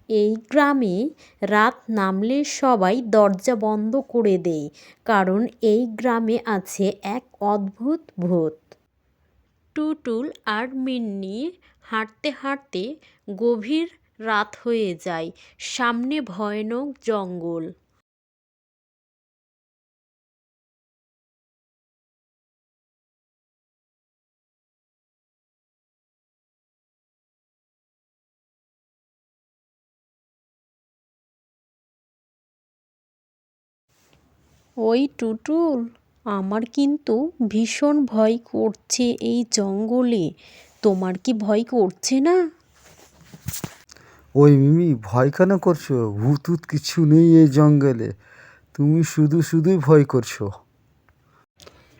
এই গ্রামে রাত নামলে সবাই দরজা বন্ধ করে দেয়, কারণ এই গ্রামে আছে এক অদ্ভুত ভূত। টুটুল আর মিন্নি হাঁটতে হাঁটতে গভীর রাত হয়ে যায়। সামনে ভয়ানক জঙ্গল। ওই টুটুল, আমার কিন্তু ভীষণ ভয় করছে এই জঙ্গলে। তোমার কি ভয় করছে না? ওই মিমি, ভয় কেন করছো? ভূত কিছু নেই এই জঙ্গলে, তুমি শুধু শুধুই ভয় করছো।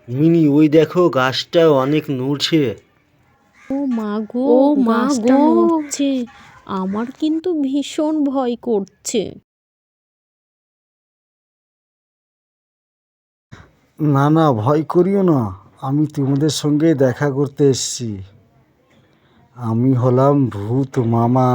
মিনি, ওই দেখো গাছটা অনেক নড়ছে। ও মা গো, ও মা গাছটা গো নড়ছে। আমার কিন্তু ভীষণ ভয় করছে। না না, ভয় করিও না, আমি তোমাদের সঙ্গে দেখা করতে এসেছি। আমি হলাম ভূত মামা।